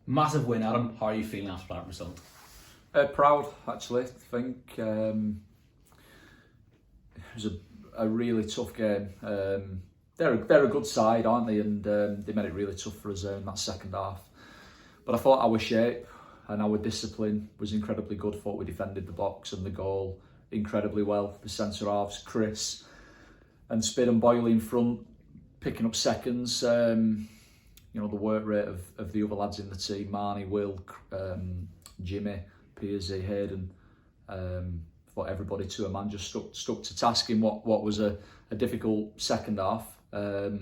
Massive win, Adam. How are you feeling after that result? Proud, actually. I think it was a really tough game. They're a good side, aren't they? And they made it really tough for us in that second half. But I thought our shape and our discipline was incredibly good. I thought we defended the box and the goal incredibly well. The centre halves, Chris and Spid and Boyle in front, picking up seconds. The work rate of the other lads in the team, Marnie, Will, Jimmy, Piersey, Hayden. Thought everybody to a man just stuck to task in what was a difficult second half. But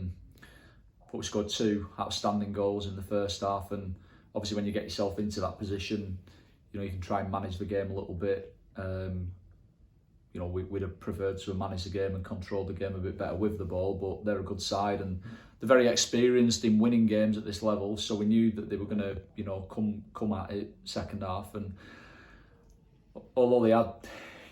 we scored 2 outstanding goals in the first half, and obviously when you get yourself into that position, you can try and manage the game a little bit. We'd have preferred to have managed the game and controlled the game a bit better with the ball, but they're a good side and they're very experienced in winning games at this level, so we knew that they were going to come at it second half. And although they had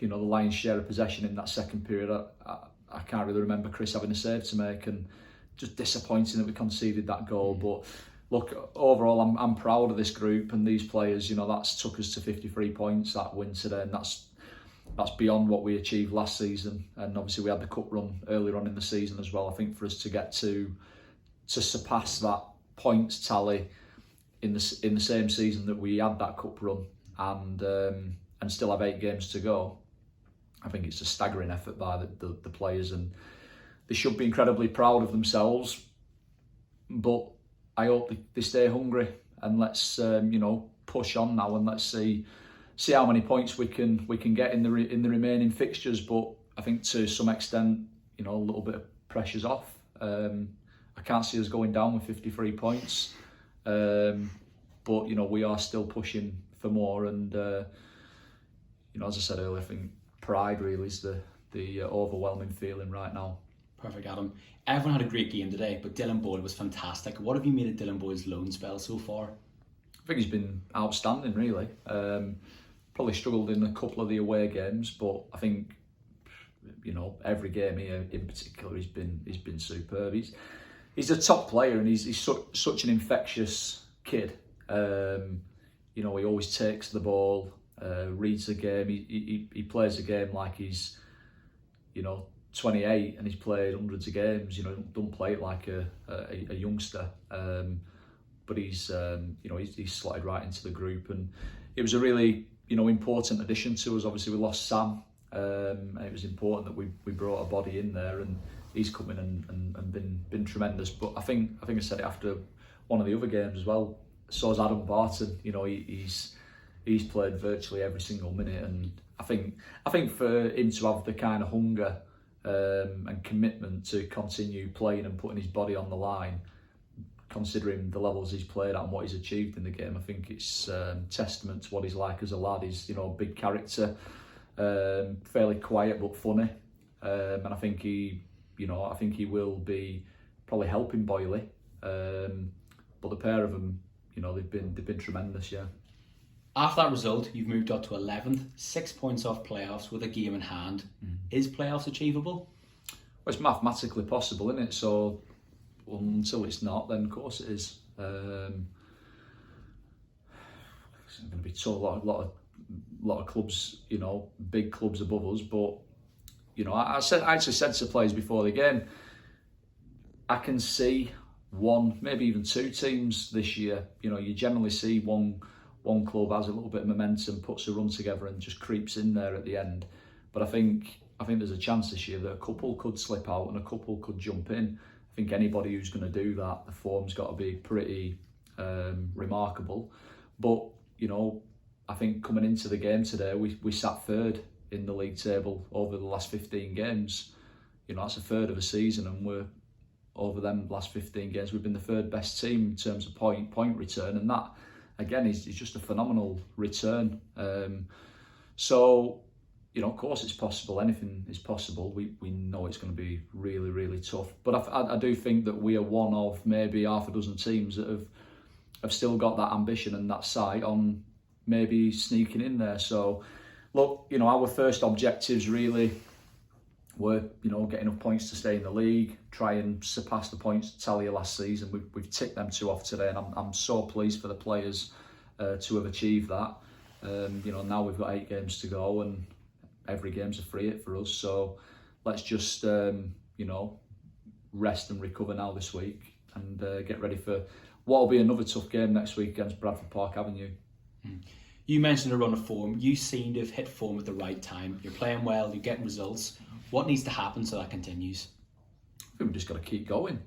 the lion's share of possession in that second period, I can't really remember Chris having a save to make, and just disappointing that we conceded that goal. But look, overall I'm proud of this group and these players. That's took us to 53 points, that win today, and that's beyond what we achieved last season. And obviously we had the cup run earlier on in the season as well. I think for us to get to surpass that points tally in the same season that we had that cup run and still have 8 games to go, I think it's a staggering effort by the players, and they should be incredibly proud of themselves. But I hope they stay hungry, and let's push on now, and let's see how many points we can get in the remaining fixtures. But I think to some extent, a little bit of pressure's off. I can't see us going down with 53 points, but we are still pushing for more. And as I said earlier, I think pride really is the overwhelming feeling right now. Perfect, Adam. Everyone had a great game today, but Dylan Boyd was fantastic. What have you made of Dylan Boyd's loan spell so far? I think he's been outstanding, really. Probably struggled in a couple of the away games, but I think every game here in particular he's been superb. He's a top player, and he's such an infectious kid. He always takes the ball, reads the game. He plays the game like he's 28 and he's played hundreds of games. Don't play it like a youngster. But he's slotted right into the group, and it was a really important addition to us. Obviously we lost Sam, and it was important that we brought a body in there, and he's come in and been tremendous. But I think I said it after one of the other games as well. So has Adam Barton. He's played virtually every single minute, and I think for him to have the kind of hunger and commitment to continue playing and putting his body on the line, considering the levels he's played at and what he's achieved in the game, I think it's testament to what he's like as a lad. He's a big character, fairly quiet but funny, and I think he will be probably helping Boyley. But the pair of them, they've been tremendous, yeah. After that result, you've moved up to 11th, 6 points off playoffs with a game in hand. Is playoffs achievable? Well, it's mathematically possible, isn't it? So until it's not, then of course it is. It's going to be tough. A lot of clubs, big clubs above us. But I actually said to players before the game, I can see one, maybe even 2 teams this year. You generally see one club has a little bit of momentum, puts a run together, and just creeps in there at the end. But I think there's a chance this year that a couple could slip out and a couple could jump in. I think anybody who's going to do that, the form's got to be pretty remarkable. But I think coming into the game today, we sat 3rd in the league table over the last 15 games. That's a third of a season, and we're over them last 15 games. We've been the 3rd best team in terms of point return, and that again is just a phenomenal return. So of course it's possible. Anything is possible. We know it's going to be really, really tough. But I do think that we are one of maybe half a dozen teams that have still got that ambition and that sight on maybe sneaking in there. So look, our first objectives really were, get enough points to stay in the league, try and surpass the points tally last season. We've ticked them 2 off today, and I'm so pleased for the players to have achieved that. Now we've got 8 games to go, and every game's a free hit for us. So let's just rest and recover now this week, and get ready for what will be another tough game next week against Bradford Park Avenue. You mentioned a run of form. You seem to have hit form at the right time. You're playing well, you're getting results. What needs to happen so that continues? I think we've just got to keep going.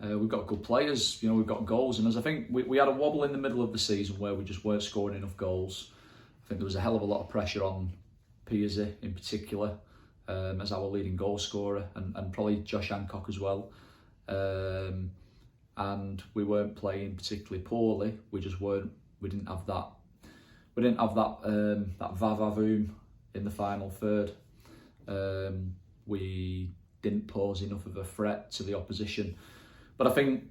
We've got good players, we've got goals, and as I think we had a wobble in the middle of the season where we just weren't scoring enough goals. I think there was a hell of a lot of pressure on Pearsy in particular, as our leading goal scorer, and probably Josh Hancock as well. And we weren't playing particularly poorly. We didn't have that va-va-voom in the final third. We didn't pose enough of a threat to the opposition. But I think,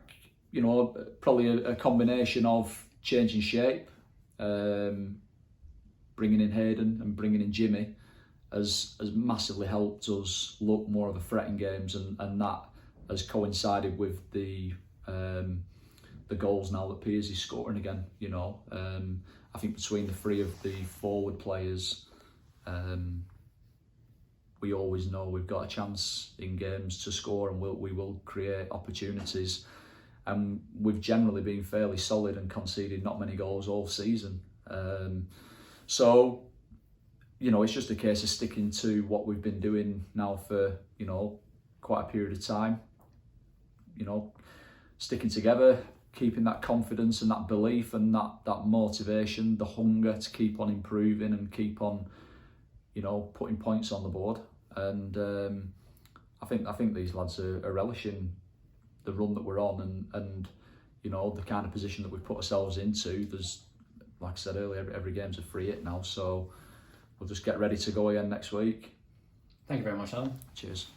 probably a combination of changing shape, bringing in Hayden and bringing in Jimmy has massively helped us look more of a threat in games, and that has coincided with the goals now that Pearsy's scoring again. I think between the 3 of the forward players, we always know we've got a chance in games to score, and we will create opportunities. And we've generally been fairly solid and conceded not many goals all season. So, it's just a case of sticking to what we've been doing now for, quite a period of time. Sticking together, keeping that confidence and that belief and that motivation, the hunger to keep on improving and keep on, putting points on the board. And I think these lads are relishing the run that we're on, and the kind of position that we've put ourselves into. There's, like I said earlier, every game's a free hit now, so we'll just get ready to go again next week. Thank you very much, Alan. Cheers.